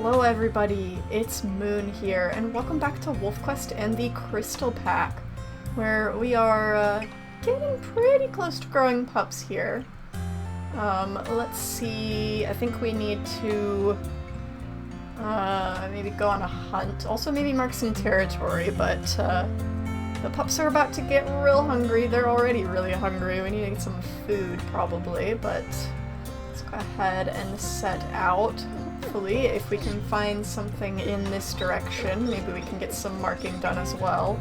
Hello everybody, it's Moon here, and welcome back to WolfQuest and the Crystal Pack, where we are getting pretty close to growing pups here. Let's see, I think we need to maybe go on a hunt, also maybe mark some territory, but the pups are about to get real hungry. They're already really hungry. We need to get some food probably, but let's go ahead and set out. Hopefully, if we can find something in this direction, maybe we can get some marking done as well.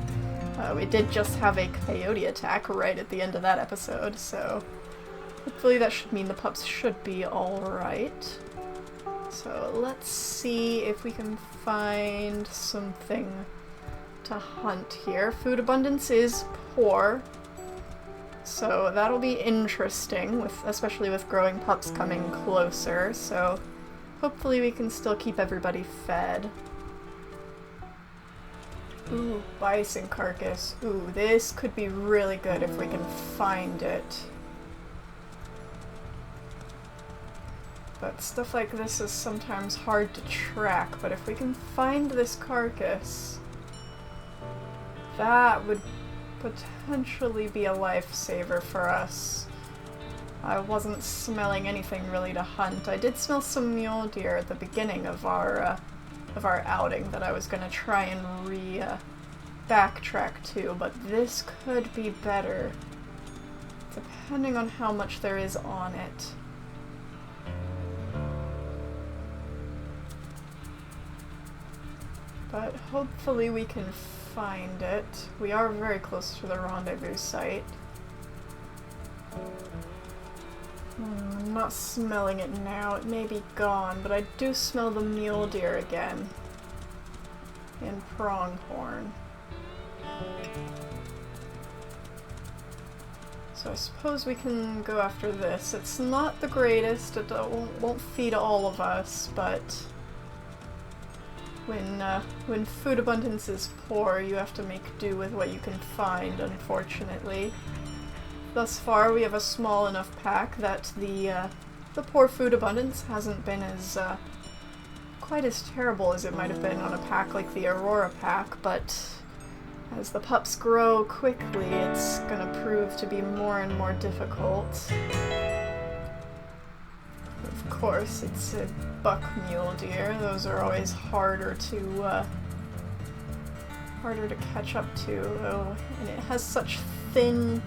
We did just have a coyote attack right at the end of that episode, so hopefully that should mean the pups should be alright. So let's see if we can find something to hunt here. Food abundance is poor, so that'll be interesting, especially with growing pups coming closer, so hopefully we can still keep everybody fed. Ooh, bison carcass. Ooh, this could be really good if we can find it. But stuff like this is sometimes hard to track, but if we can find this carcass, that would potentially be a lifesaver for us. I wasn't smelling anything really to hunt. I did smell some mule deer at the beginning of our outing that I was gonna try and backtrack to, but this could be better, depending on how much there is on it. But hopefully we can find it. We are very close to the rendezvous site. I'm not smelling it now. It may be gone, but I do smell the mule deer again. And pronghorn. So I suppose we can go after this. It's not the greatest. It won't feed all of us, but when food abundance is poor, you have to make do with what you can find, unfortunately. Thus far, we have a small enough pack that the poor food abundance hasn't been as quite as terrible as it might have been on a pack like the Aurora pack, but as the pups grow quickly, it's gonna prove to be more and more difficult. Of course, it's a buck mule deer. Those are always harder to catch up to, and it has such thin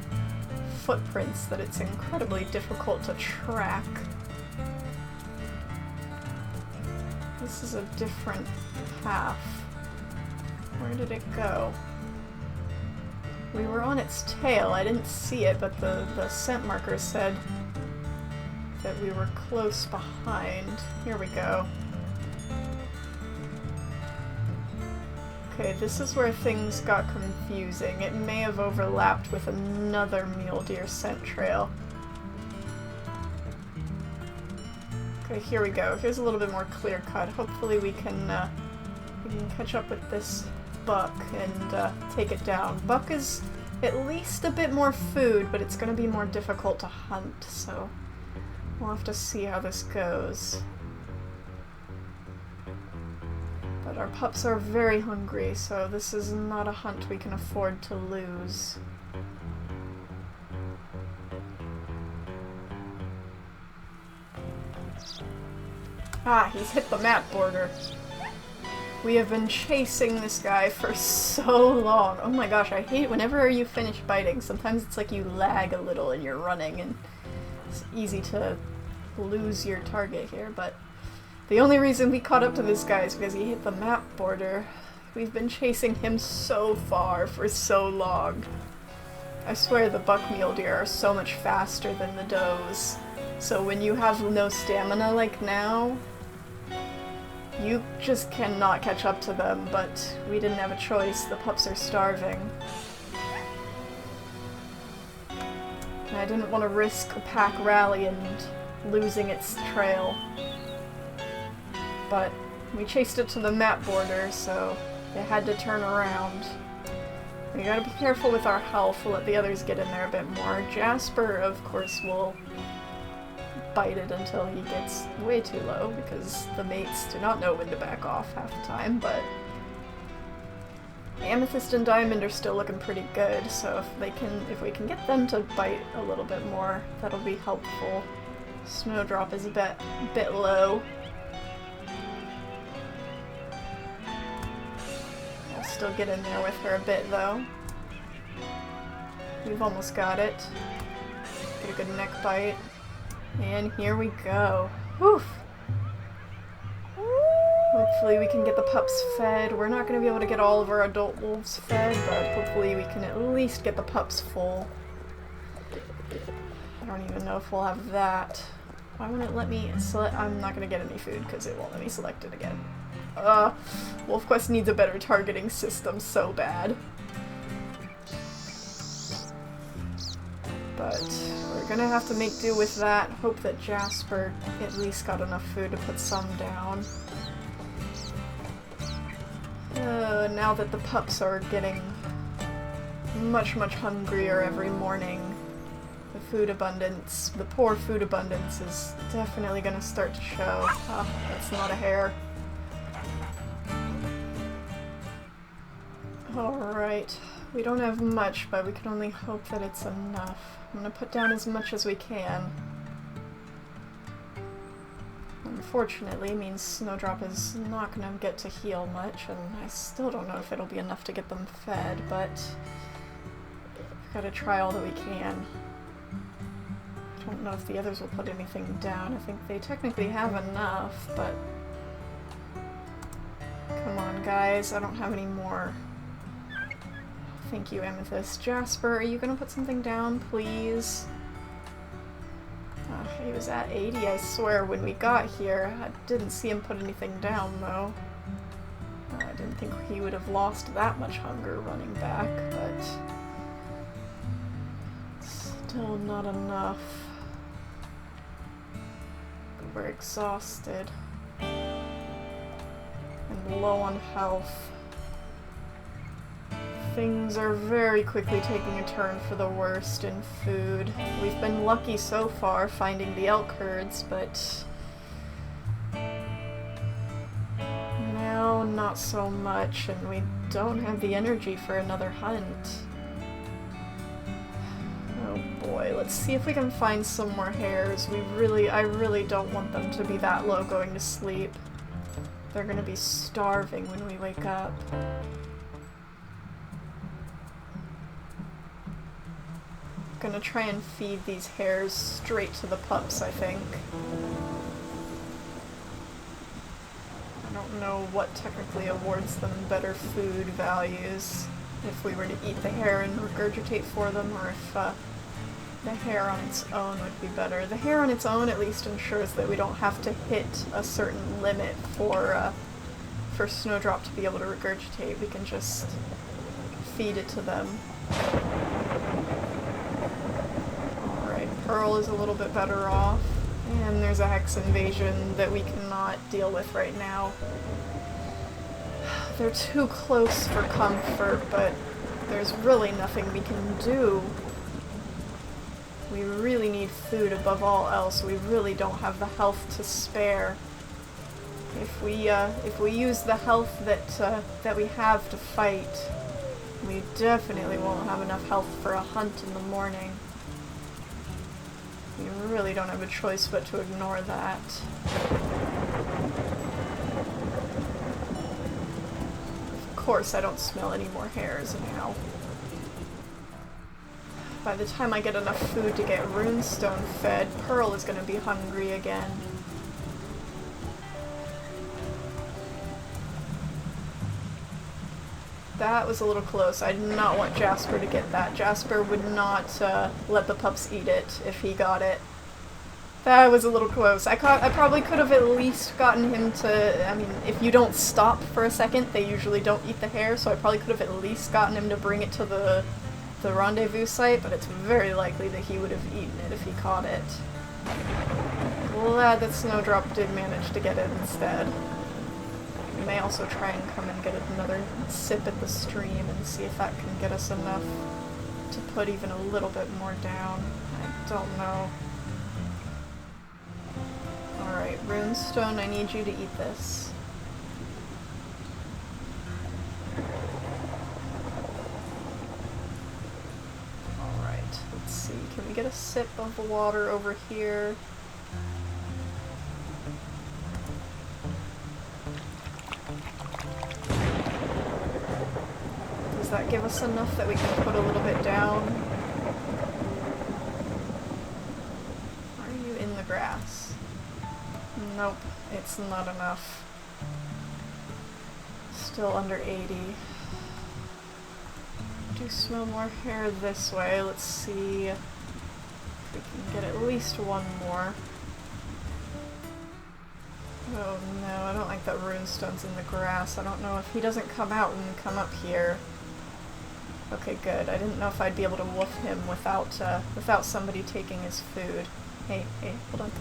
footprints that it's incredibly difficult to track. This is a different path. Where did it go? We were on its tail. I didn't see it, but the scent marker said that we were close behind. Here we go. Okay, this is where things got confusing. It may have overlapped with another mule deer scent trail. Okay, here we go. Here's a little bit more clear cut. Hopefully we can catch up with this buck and take it down. Buck is at least a bit more food, but it's going to be more difficult to hunt, so we'll have to see how this goes. But our pups are very hungry, so this is not a hunt we can afford to lose. Ah, he's hit the map border. We have been chasing this guy for so long. Oh my gosh, I hate it whenever you finish biting. Sometimes it's like you lag a little and you're running, and it's easy to lose your target here, but the only reason we caught up to this guy is because he hit the map border. We've been chasing him so far for so long. I swear the buck mule deer are so much faster than the does. So when you have no stamina like now, you just cannot catch up to them, but we didn't have a choice. The pups are starving. And I didn't want to risk a pack rally and losing its trail. But we chased it to the map border, so it had to turn around. We gotta be careful with our health. We'll let the others get in there a bit more. Jasper, of course, will bite it until he gets way too low, because the mates do not know when to back off half the time, but Amethyst and Diamond are still looking pretty good, so if we can get them to bite a little bit more, that'll be helpful. Snowdrop is a bit low. I'll still get in there with her a bit though. We've almost got it. Get a good neck bite. And here we go. Whew! Hopefully we can get the pups fed. We're not going to be able to get all of our adult wolves fed, but hopefully we can at least get the pups full. I don't even know if we'll have that. Why won't it let me select? I'm not going to get any food because it won't let me select it again. WolfQuest needs a better targeting system so bad. But we're gonna have to make do with that. Hope that Jasper at least got enough food to put some down. Now that the pups are getting much hungrier every morning, the food abundance, the poor food abundance is definitely gonna start to show. Ah, that's not a hare. Alright, we don't have much, but we can only hope that it's enough. I'm gonna put down as much as we can. Unfortunately, means Snowdrop is not gonna get to heal much, and I still don't know if it'll be enough to get them fed, but we've gotta try all that we can. I don't know if the others will put anything down. I think they technically have enough, but come on guys, I don't have any more. Thank you, Amethyst. Jasper, are you gonna put something down, please? He was at 80, I swear, when we got here. I didn't see him put anything down, though. I didn't think he would have lost that much hunger running back, but still not enough. We're exhausted and low on health. Things are very quickly taking a turn for the worst in food. We've been lucky so far finding the elk herds, but now not so much, and we don't have the energy for another hunt. Oh boy, let's see if we can find some more hares. I really don't want them to be that low going to sleep. They're gonna be starving when we wake up. Gonna try and feed these hares straight to the pups, I think. I don't know what technically awards them better food values, if we were to eat the hare and regurgitate for them, or if the hare on its own would be better. The hare on its own at least ensures that we don't have to hit a certain limit for Snowdrop to be able to regurgitate. We can just feed it to them. Pearl is a little bit better off, and there's a hex invasion that we cannot deal with right now. They're too close for comfort, but there's really nothing we can do. We really need food above all else. We really don't have the health to spare. If we use the health that we have to fight, we definitely won't have enough health for a hunt in the morning. We really don't have a choice but to ignore that. Of course, I don't smell any more hares now. By the time I get enough food to get Runestone fed, Pearl is going to be hungry again. That was a little close. I did not want Jasper to get that. Jasper would not let the pups eat it if he got it. That was a little close. I probably could have at least gotten him to... I mean, if you don't stop for a second, they usually don't eat the hare, so I probably could have at least gotten him to bring it to the rendezvous site, but it's very likely that he would have eaten it if he caught it. Glad that Snowdrop did manage to get it instead. We may also try and come and get another sip at the stream and see if that can get us enough to put even a little bit more down. I don't know. Alright, Runestone, I need you to eat this. Alright, let's see. Can we get a sip of water over here? Does that give us enough that we can put a little bit down? Are you in the grass? Nope, it's not enough. Still under 80. Do smell more hair this way. Let's see if we can get at least one more. Oh no, I don't like that Runestone's in the grass. I don't know if he doesn't come out and come up here. Okay, good. I didn't know if I'd be able to wolf him without somebody taking his food. Hey, hold on.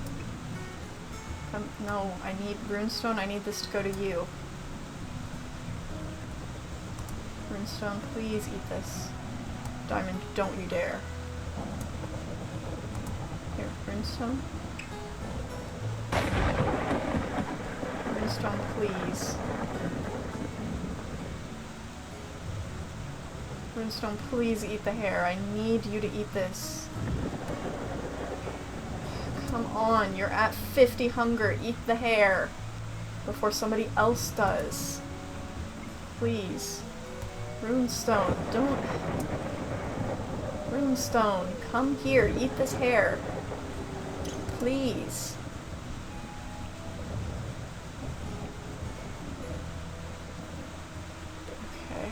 No, I need Runestone. I need this to go to you. Runestone, please eat this. Diamond, don't you dare. Here, Runestone. Runestone, please. Runestone, please eat the hair. I need you to eat this. Come on, you're at 50 hunger. Eat the hair before somebody else does. Please. Runestone, don't... Runestone, come here. Eat this hair. Please. Okay.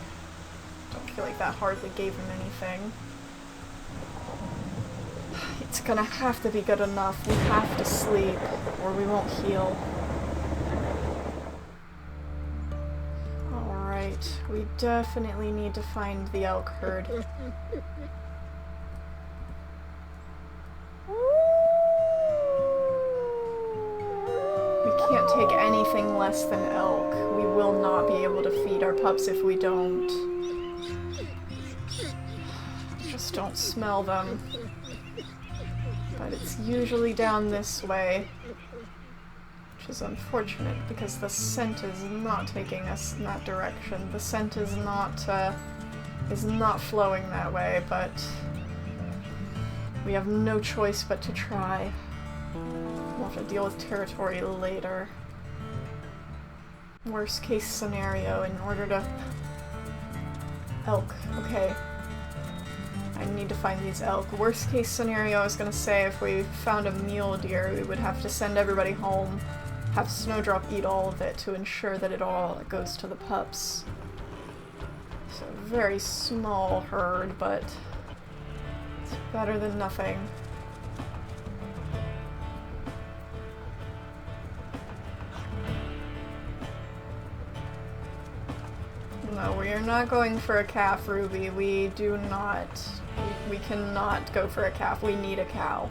Don't feel like that hardly gave him anything. It's gonna have to be good enough. We have to sleep, or we won't heal. Alright, we definitely need to find the elk herd. We can't take anything less than elk. We will not be able to feed our pups if we don't. Just don't smell them. But it's usually down this way, which is unfortunate because the scent is not taking us in that direction. The scent is not flowing that way, but we have no choice but to try. We'll have to deal with territory later. Worst case scenario, in order to... Elk, okay. I need to find these elk. Worst case scenario, I was gonna say, if we found a mule deer, we would have to send everybody home, have Snowdrop eat all of it to ensure that it all goes to the pups. So, very small herd, but it's better than nothing. No, we are not going for a calf, Ruby. We do not. We cannot go for a calf. We need a cow.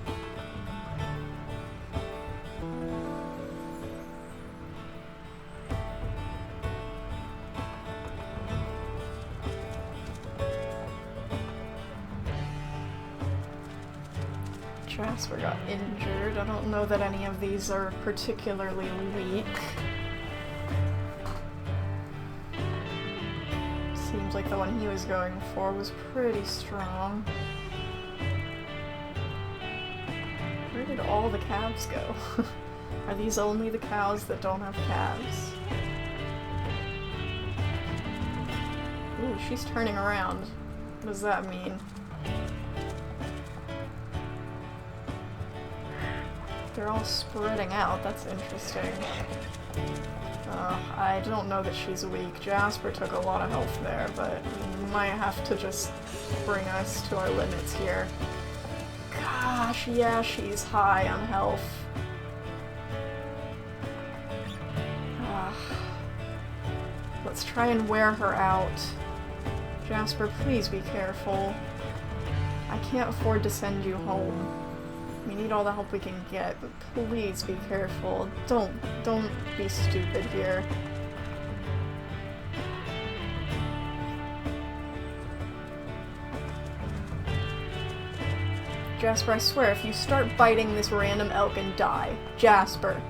Jasper got injured. I don't know that any of these are particularly weak. Seems like the one he was going for was pretty strong. Where did all the calves go? Are these only the cows that don't have calves? Ooh, she's turning around. What does that mean? They're all spreading out. That's interesting. I don't know that she's weak. Jasper took a lot of health there, but we might have to just bring us to our limits here. Gosh, yeah, she's high on health. Let's try and wear her out. Jasper, please be careful. I can't afford to send you home. We need all the help we can get, but please be careful. Don't be stupid here. Jasper, I swear, if you start biting this random elk and die, Jasper,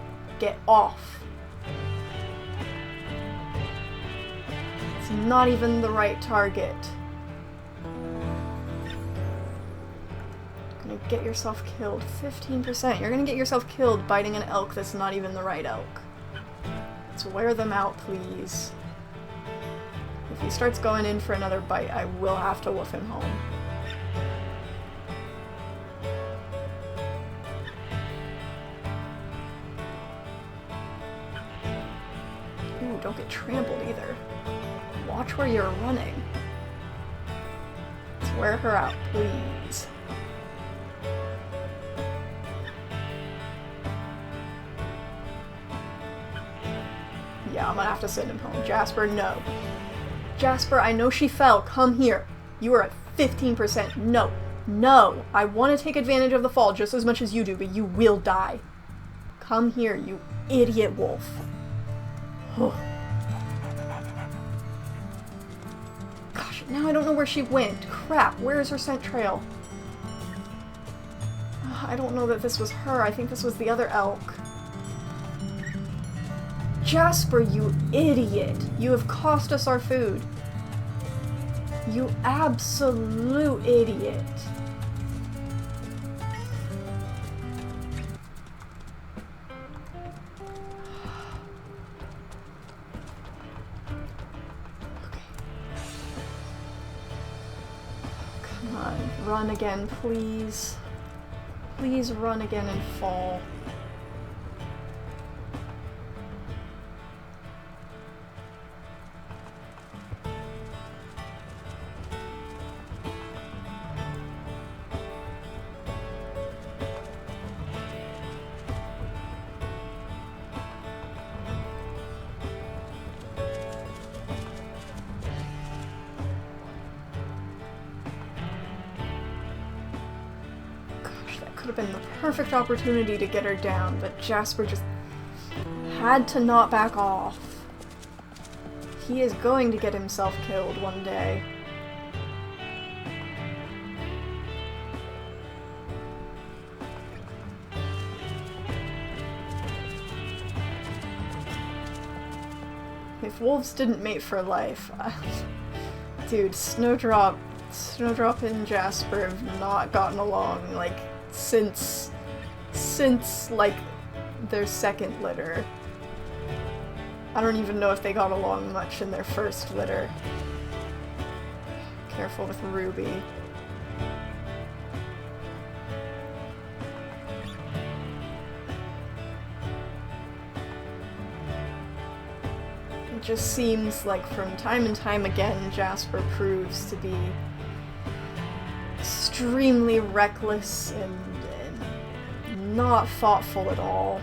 get off. It's not even the right target. You're gonna get yourself killed. 15%. You're gonna get yourself killed biting an elk that's not even the right elk. Let's wear them out, please. If he starts going in for another bite, I will have to wolf him home. Ooh, don't get trampled either. Watch where you're running. Let's wear her out, please. Yeah, I'm gonna have to send him home. Jasper, no. Jasper, I know she fell. Come here. You are at 15%. No. No. I want to take advantage of the fall just as much as you do, but you will die. Come here, you idiot wolf. Gosh, now I don't know where she went. Crap, where is her scent trail? I don't know that this was her. I think this was the other elk. Jasper, you idiot! You have cost us our food. You absolute idiot. Okay. Come on, run again, please. Please run again and fall. Could have been the perfect opportunity to get her down, but Jasper just had to not back off. He is going to get himself killed one day. If wolves didn't mate for life, dude, Snowdrop and Jasper have not gotten along, like, since like their second litter. I don't even know if they got along much in their first litter. Careful with Ruby. It just seems like from time and time again Jasper proves to be extremely reckless and not thoughtful at all.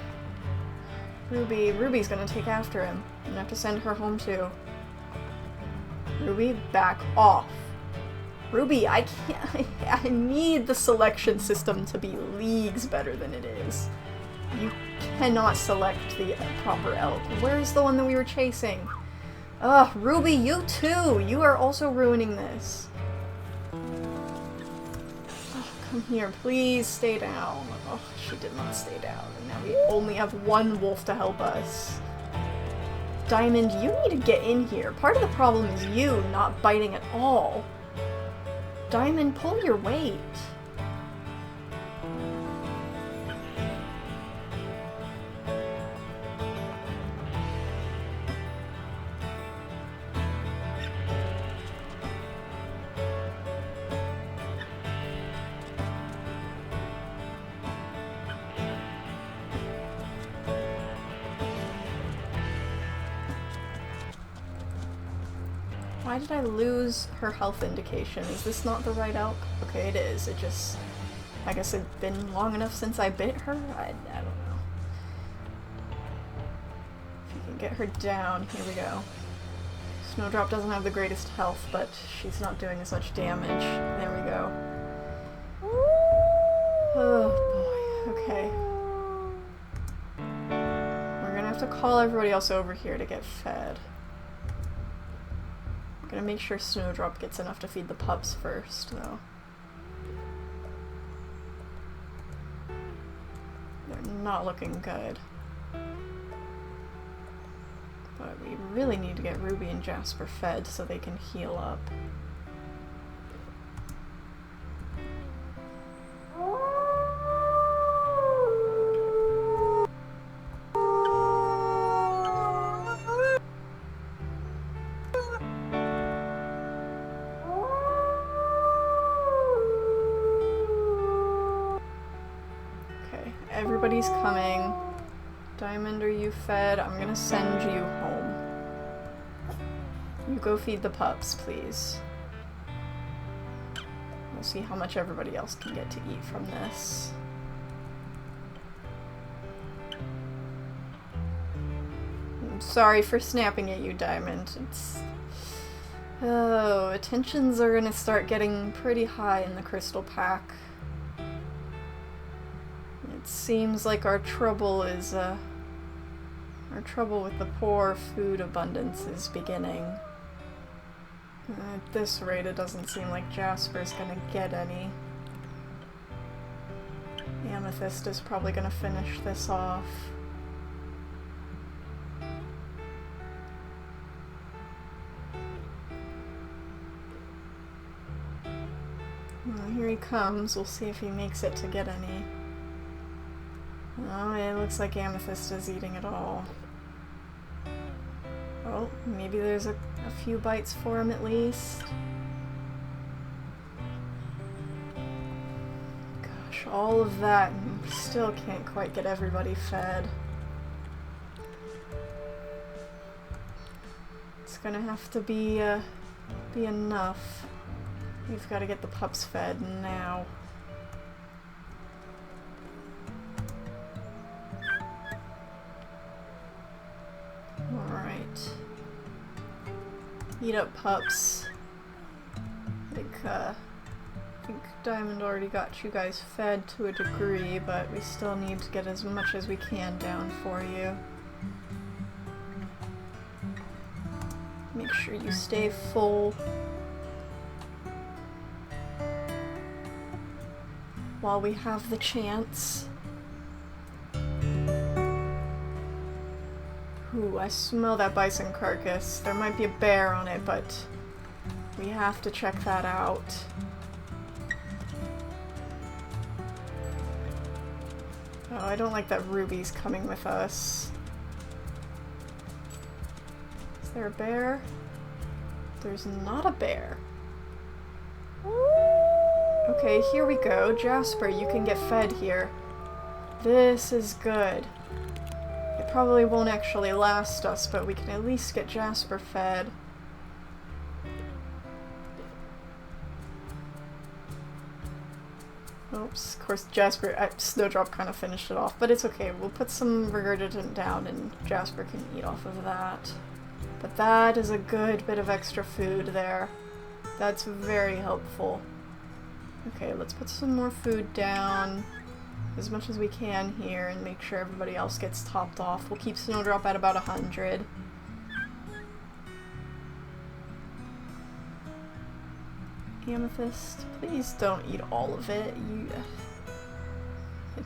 Ruby's gonna take after him. I'm gonna have to send her home too. Ruby, back off. Ruby, I can't. I need the selection system to be leagues better than it is. You cannot select the proper elk. Where's the one that we were chasing? Ugh, Ruby, you too! You are also ruining this. Come here, please stay down. Oh, she did not stay down, and now we only have one wolf to help us. Diamond, you need to get in here. Part of the problem is you not biting at all. Diamond, pull your weight. Why did I lose her health indication? Is this not the right elk? Okay, it is. It just... I guess it's been long enough since I bit her? I don't know. If you can get her down, here we go. Snowdrop doesn't have the greatest health, but she's not doing as much damage. There we go. Oh boy, okay. We're gonna have to call everybody else over here to get fed. Gonna make sure Snowdrop gets enough to feed the pups first, though. They're not looking good. really need to get Ruby and Jasper fed so they can heal up. Okay, everybody's coming. Diamond, are you fed? I'm gonna send you home. You go feed the pups, please. We'll see how much everybody else can get to eat from this. I'm sorry for snapping at you, Diamond. Oh, tensions are gonna start getting pretty high in the crystal pack. It seems like our trouble is, our trouble with the poor food abundance is beginning. At this rate, it doesn't seem like Jasper's gonna get any. Amethyst is probably gonna finish this off. Well, here he comes. We'll see if he makes it to get any. Oh, it looks like Amethyst is eating it all. Oh, maybe there's a few bites for him at least. Gosh, all of that, and we still can't quite get everybody fed. It's gonna have to be enough. We've got to get the pups fed now. Alright. Eat up, pups. I think Diamond already got you guys fed to a degree, but we still need to get as much as we can down for you. Make sure you stay full while we have the chance. Ooh, I smell that bison carcass. There might be a bear on it, but we have to check that out. Oh, I don't like that Ruby's coming with us. Is there a bear? There's not a bear. Okay, here we go. Jasper, you can get fed here. This is good. It probably won't actually last us, but we can at least get Jasper fed. Oops, of course Jasper, Snowdrop kind of finished it off, but it's okay. We'll put some regurgitant down and Jasper can eat off of that. But that is a good bit of extra food there. That's very helpful. Okay, let's put some more food down as much as we can here and make sure everybody else gets topped off. We'll keep Snowdrop at about 100. Amethyst, please don't eat all of it.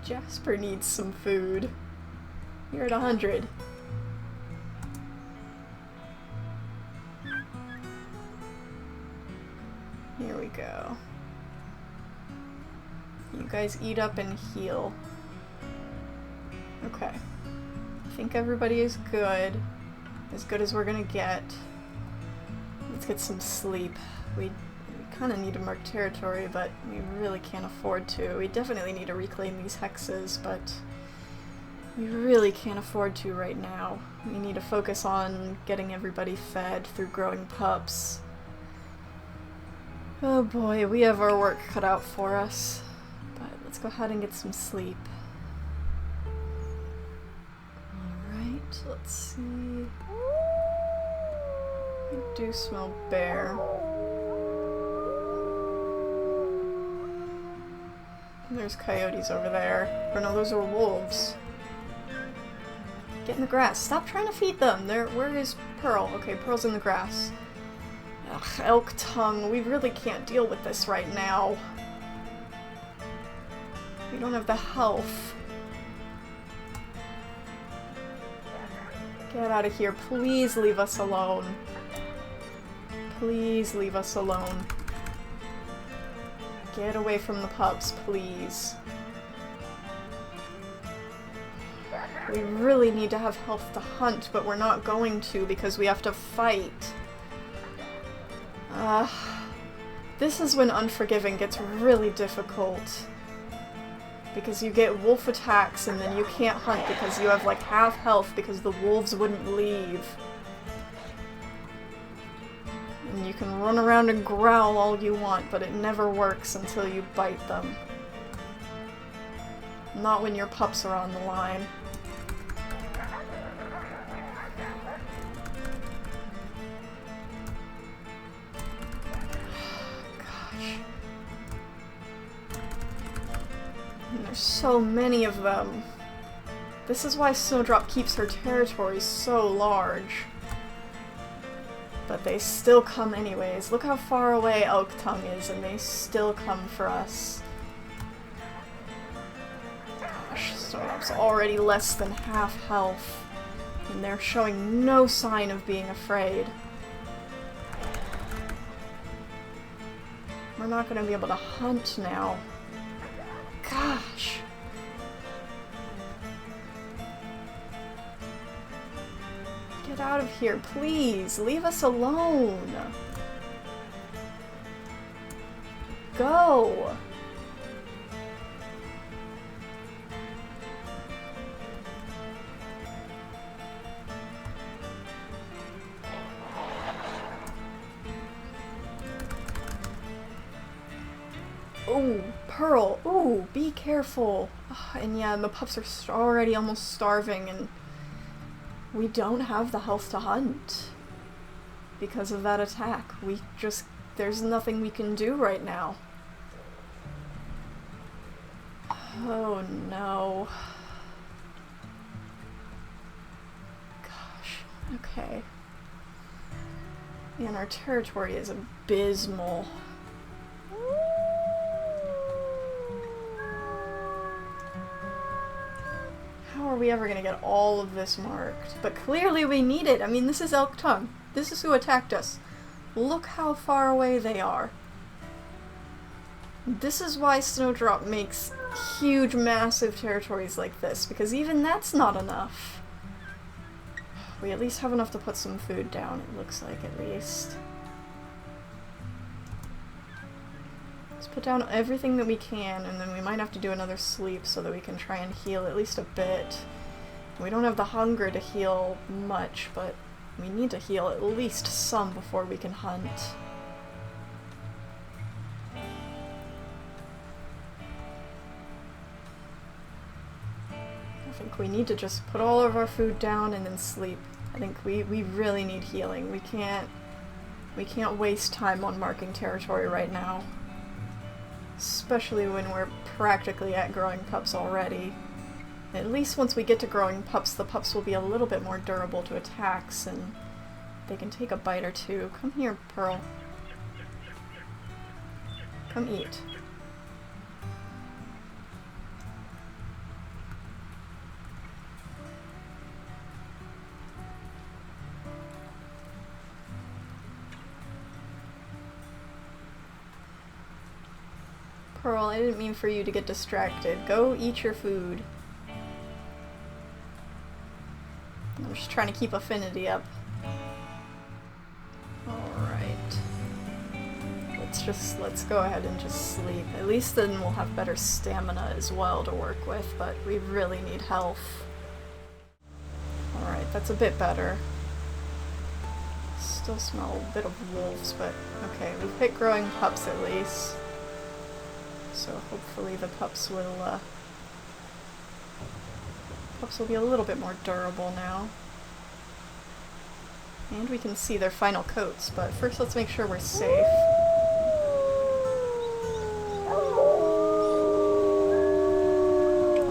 Jasper needs some food. You're at 100. Here we go. You guys eat up and heal. Okay. I think everybody is good. As good as we're gonna get. Let's get some sleep. We kind of need to mark territory, but we really can't afford to. We definitely need to reclaim these hexes, but we really can't afford to right now. We need to focus on getting everybody fed through growing pups. Oh boy, we have our work cut out for us. But let's go ahead and get some sleep. Alright, let's see. I do smell bear. There's coyotes over there. Or no, those are wolves. Get in the grass. Stop trying to feed them. Where is Pearl? Okay, Pearl's in the grass. Ugh, elk tongue. We really can't deal with this right now. We don't have the health. Get out of here. Please leave us alone. Please leave us alone. Get away from the pups, please. We really need to have health to hunt, but we're not going to because we have to fight. This is when Unforgiving gets really difficult. Because you get wolf attacks and then you can't hunt because you have like half health because the wolves wouldn't leave. And you can run around and growl all you want, but it never works until you bite them. Not when your pups are on the line. There's so many of them. This is why Snowdrop keeps her territory so large. But they still come anyways. Look how far away Elk Tongue is, and they still come for us. Gosh, Snowdrop's already less than half health. And they're showing no sign of being afraid. We're not going to be able to hunt now. Gosh. Get out of here, please. Leave us alone. Go. Ooh, Pearl. Ooh, be careful. And yeah, the pups are already almost starving, and we don't have the health to hunt because of that attack. There's nothing we can do right now. Oh no. Gosh, okay. And our territory is abysmal. How are we ever gonna get all of this marked? But clearly we need it. I mean, this is Elk Tongue. This is who attacked us. Look how far away they are. This is why Snowdrop makes huge, massive territories like this, because even that's not enough. We at least have enough to put some food down, it looks like, at least. Let's put down everything that we can, and then we might have to do another sleep so that we can try and heal at least a bit. We don't have the hunger to heal much, but we need to heal at least some before we can hunt. I think we need to just put all of our food down and then sleep. I think we really need healing. We can't waste time on marking territory right now. Especially when we're practically at growing pups already. At least once we get to growing pups, the pups will be a little bit more durable to attacks, and they can take a bite or two. Come here, Pearl. Come eat. Pearl, I didn't mean for you to get distracted. Go eat your food. I'm just trying to keep affinity up. Alright. Let's go ahead and just sleep. At least then we'll have better stamina as well to work with, but we really need health. Alright, that's a bit better. Still smell a bit of wolves, but okay, we've hit growing pups at least. So hopefully the pups will be a little bit more durable now. And we can see their final coats, but first let's make sure we're safe.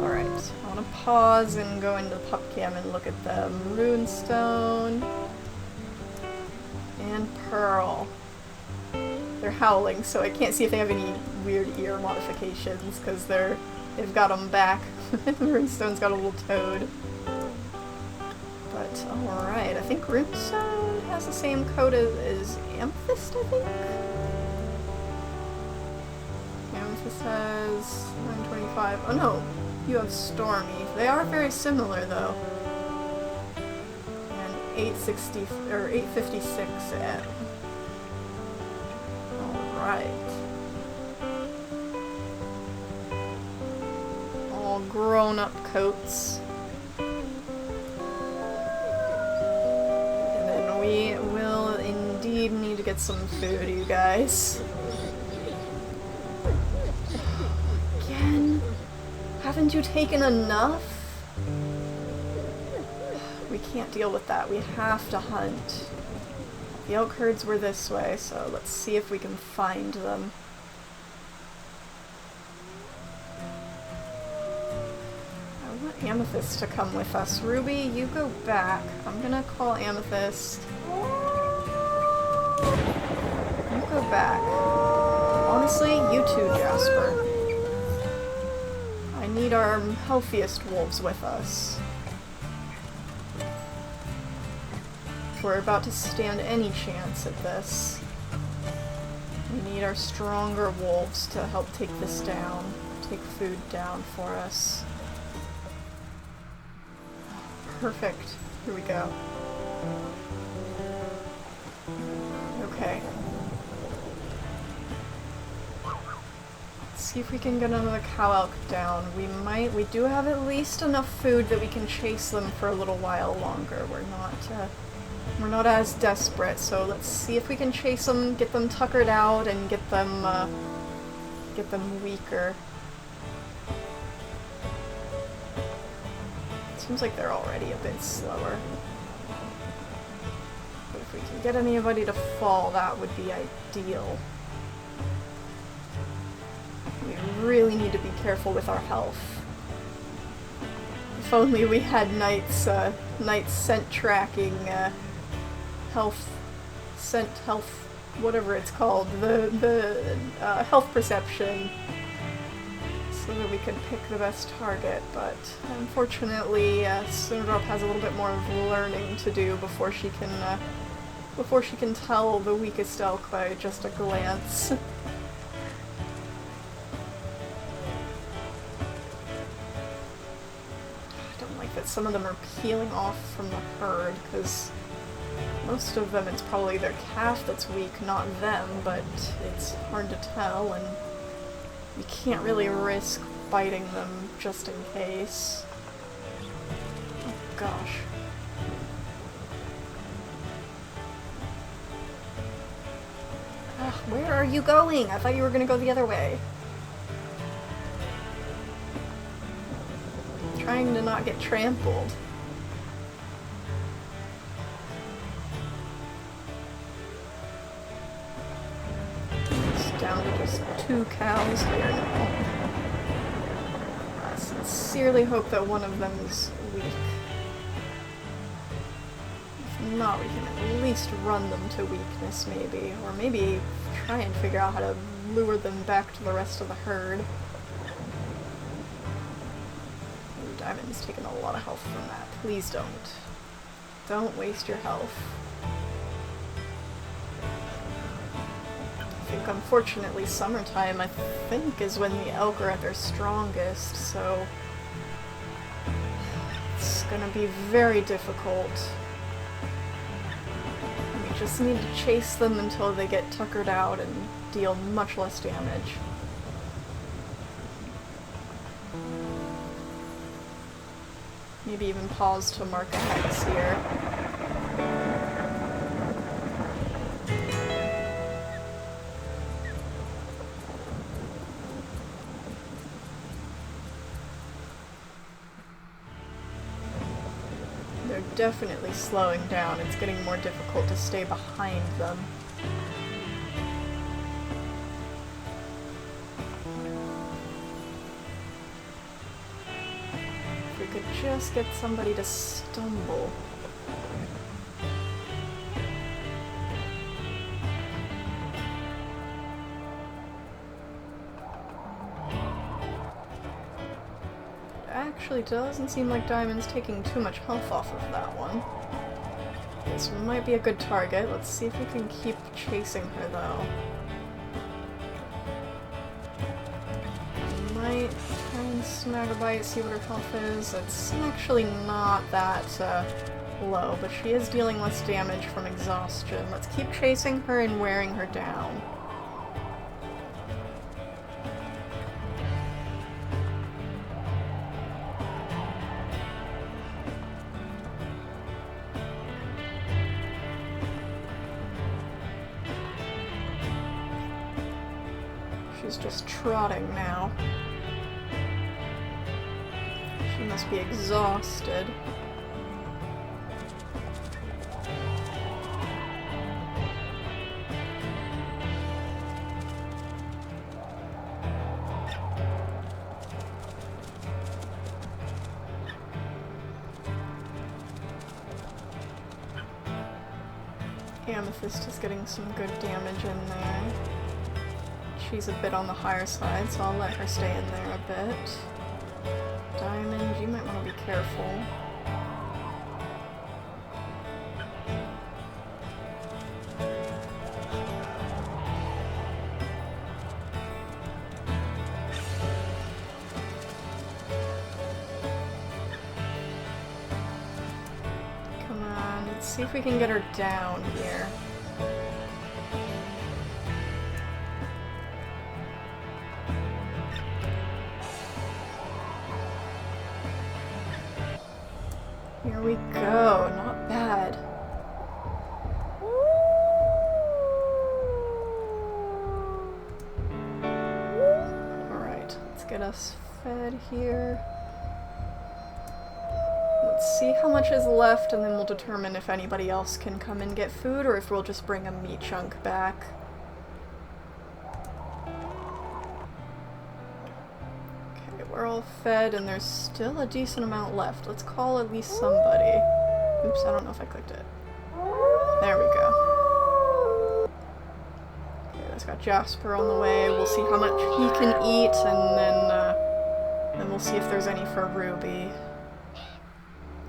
Alright, I want to pause and go into pup cam and look at them. Runestone and Pearl. They're howling, so I can't see if they have any weird ear modifications, because they've got them back. Runestone's got a little toad. But alright. I think Runestone has the same code as Amethyst, I think? Amethyst has 925. Oh no, you have Stormy. They are very similar though. And 860 or 856 M. Alright. All grown up coats. And then we will indeed need to get some food, you guys. Again? Haven't you taken enough? We can't deal with that. We have to hunt. The elk herds were this way, so let's see if we can find them. I want Amethyst to come with us. Ruby, you go back. I'm gonna call Amethyst. You go back. Honestly, you too, Jasper. I need our healthiest wolves with us. We're about to stand any chance at this. We need our stronger wolves to help take this down, take food down for us. Perfect. Here we go. Okay. Let's see if we can get another cow elk down. We do have at least enough food that we can chase them for a little while longer. We're not as desperate, so let's see if we can chase them, get them tuckered out, and get them weaker. Seems like they're already a bit slower. But if we can get anybody to fall, that would be ideal. We really need to be careful with our health. If only we had Knight's scent tracking, health, whatever it's called, the health perception, so that we could pick the best target, but unfortunately Snowdrop has a little bit more of learning to do before she can tell the weakest elk by just a glance. I don't like that some of them are peeling off from the herd, because most of them it's probably their calf that's weak, not them, but it's hard to tell, and you can't really risk biting them just in case. Oh gosh. Ugh, where are you going? I thought you were gonna go the other way. I'm trying to not get trampled. Down to just 2 cows here now. I sincerely hope that one of them is weak. If not, we can at least run them to weakness, maybe. Or maybe try and figure out how to lure them back to the rest of the herd. Ooh, Diamond's taken a lot of health from that. Please don't. Don't waste your health. Unfortunately, summertime, I think, is when the elk are at their strongest, so it's gonna be very difficult. We just need to chase them until they get tuckered out and deal much less damage. Maybe even pause to mark a hex here. Definitely slowing down. It's getting more difficult to stay behind them. If we could just get somebody to stumble. Actually, doesn't seem like Diamond's taking too much health off of that one. This one might be a good target. Let's see if we can keep chasing her, though. Might try and snag a bite, see what her health is. It's actually not that low, but she is dealing less damage from exhaustion. Let's keep chasing her and wearing her down. She's just trotting now. She must be exhausted. Amethyst is getting some good damage in there. She's a bit on the higher side, so I'll let her stay in there a bit. Diamond, you might want to be careful. Come on, let's see if we can get her down here. Here we go, not bad. Alright, let's get us fed here. Let's see how much is left, and then we'll determine if anybody else can come and get food, or if we'll just bring a meat chunk back. We're all fed, and there's still a decent amount left. Let's call at least somebody. Oops, I don't know if I clicked it. There we go. Okay, let's got Jasper on the way. We'll see how much he can eat, and then we'll see if there's any for Ruby.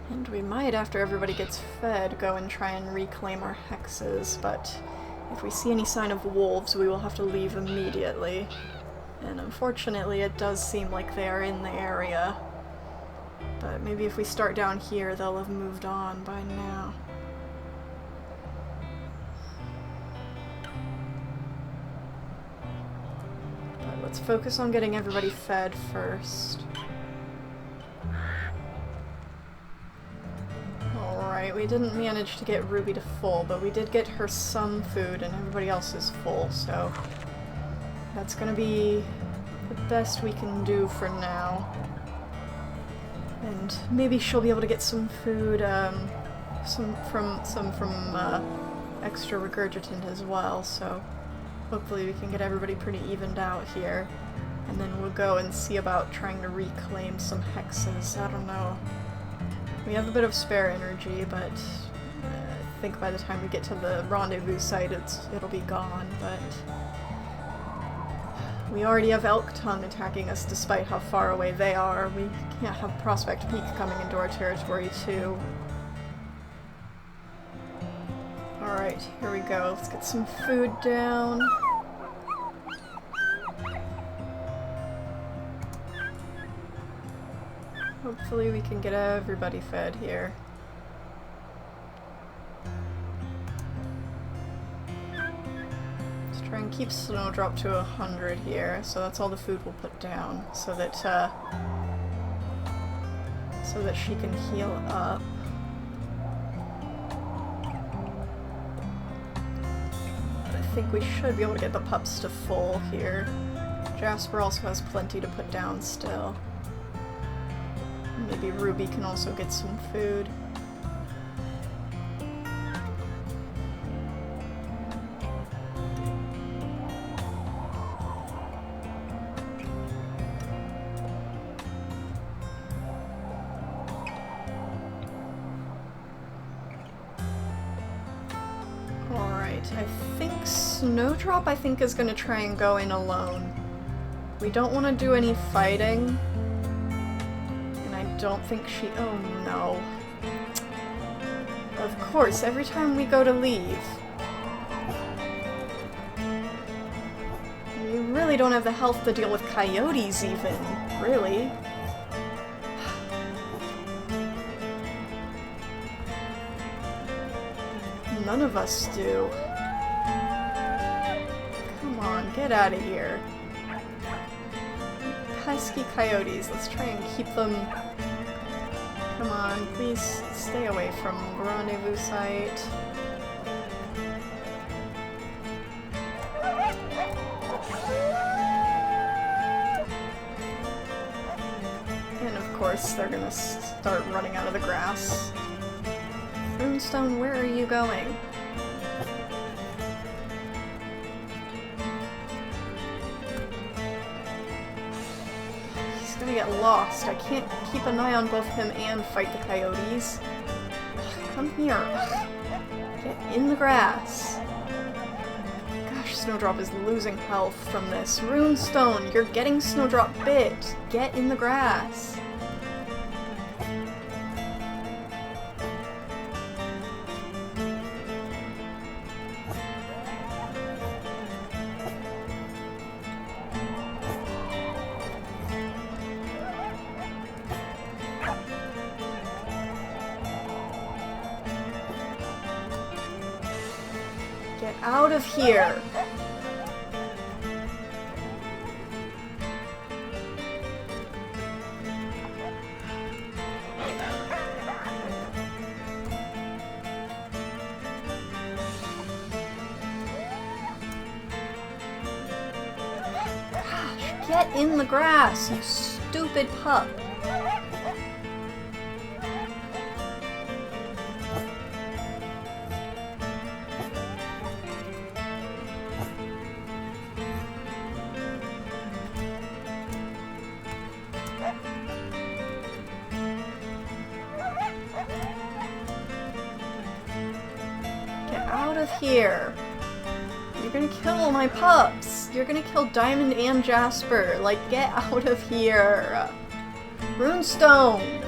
And we might, after everybody gets fed, go and try and reclaim our hexes, but if we see any sign of wolves, we will have to leave immediately. And unfortunately, it does seem like they are in the area. But maybe if we start down here, they'll have moved on by now. But let's focus on getting everybody fed first. Alright, we didn't manage to get Ruby to full, but we did get her some food, and everybody else is full, so that's gonna be the best we can do for now. And maybe she'll be able to get some food, some from extra regurgitant as well, so hopefully we can get everybody pretty evened out here. And then we'll go and see about trying to reclaim some hexes. I don't know. We have a bit of spare energy, but I think by the time we get to the rendezvous site, it'll be gone, but we already have Elk Tongue attacking us despite how far away they are. We can't have Prospect Peak coming into our territory too. Alright, here we go. Let's get some food down. Hopefully we can get everybody fed here. Try and keep Snowdrop to 100 here, so that's all the food we'll put down, so that she can heal up. I think we should be able to get the pups to full here. Jasper also has plenty to put down still. Maybe Ruby can also get some food. I think Snowdrop, is going to try and go in alone. We don't want to do any fighting. And I don't think she... Oh no. Of course, every time we go to leave. We really don't have the health to deal with coyotes even, really. None of us do. Come on, get out of here. Pesky coyotes, let's try and keep them... Come on, please stay away from the rendezvous site. And of course, they're gonna start running out of the grass. Runestone, where are you going? He's gonna get lost. I can't keep an eye on both him and fight the coyotes. Come here. Get in the grass. Gosh, Snowdrop is losing health from this. Runestone, you're getting Snowdrop bit. Get in the grass. Get out of here! Gosh, get in the grass, you stupid pup! Out of here. You're gonna kill my pups. You're gonna kill Diamond and Jasper. Like, get out of here. Runestone.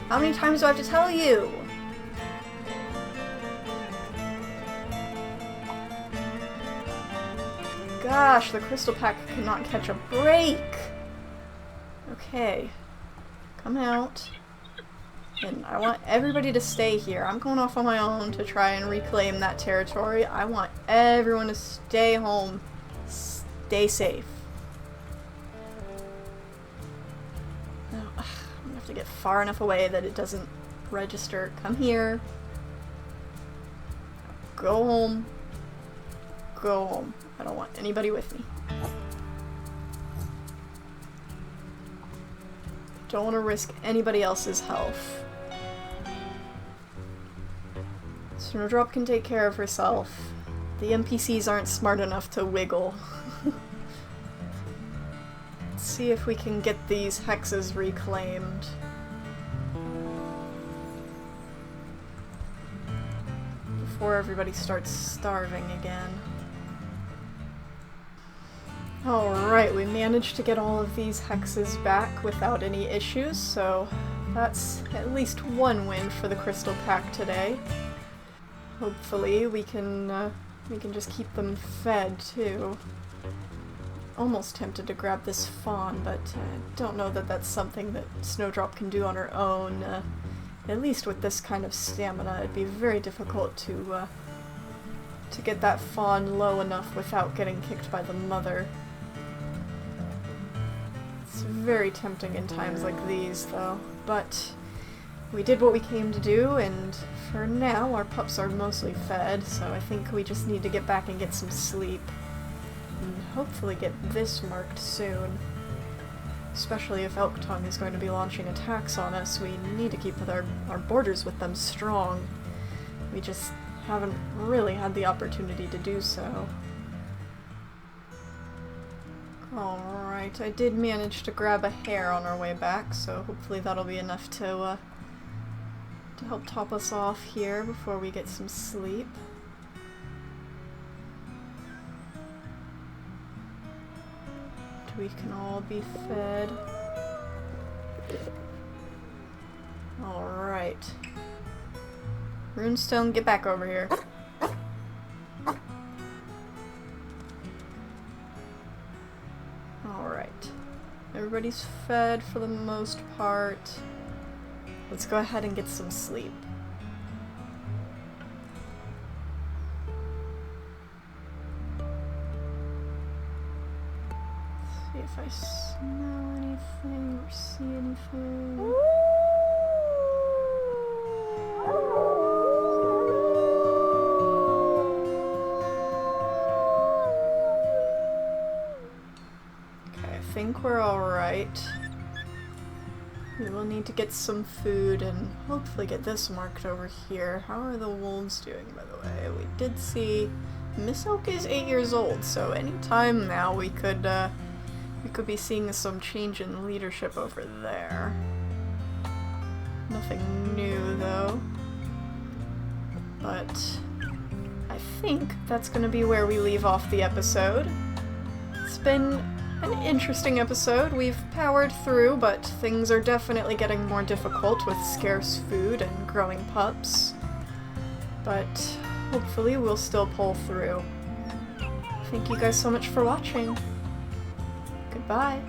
How many times do I have to tell you? Gosh, the Crystal Pack cannot catch a break. Okay. Come out. And I want everybody to stay here. I'm going off on my own to try and reclaim that territory. I want everyone to stay home. Stay safe. Now, I'm gonna have to get far enough away that it doesn't register. Come here. Go home. Go home. I don't want anybody with me. Don't want to risk anybody else's health. Snowdrop can take care of herself. The NPCs aren't smart enough to wiggle. Let's see if we can get these hexes reclaimed. Before everybody starts starving again. Alright, we managed to get all of these hexes back without any issues, so that's at least one win for the Crystal Pack today. Hopefully we can just keep them fed too. Almost tempted to grab this fawn, but I don't know that that's something that Snowdrop can do on her own. At least with this kind of stamina, it'd be very difficult to get that fawn low enough without getting kicked by the mother. It's very tempting in times like these, though, but we did what we came to do, and for now our pups are mostly fed, so I think we just need to get back and get some sleep. And hopefully get this marked soon. Especially if Elk Tongue is going to be launching attacks on us, we need to keep our borders with them strong. We just haven't really had the opportunity to do so. Alright, I did manage to grab a hare on our way back, so hopefully that'll be enough to help top us off here before we get some sleep. We can all be fed. Alright. Runestone, get back over here. Alright. Everybody's fed for the most part. Let's go ahead and get some sleep. See if I smell anything or see anything. Okay, I think we're alright. We will need to get some food and hopefully get this marked over here. How are the wolves doing, by the way? We did see Miss Oak is 8 years old, so anytime now we could be seeing some change in leadership over there. Nothing new though. But I think that's gonna be where we leave off the episode. It's been an interesting episode. We've powered through, but things are definitely getting more difficult with scarce food and growing pups. But hopefully we'll still pull through. Thank you guys so much for watching. Goodbye.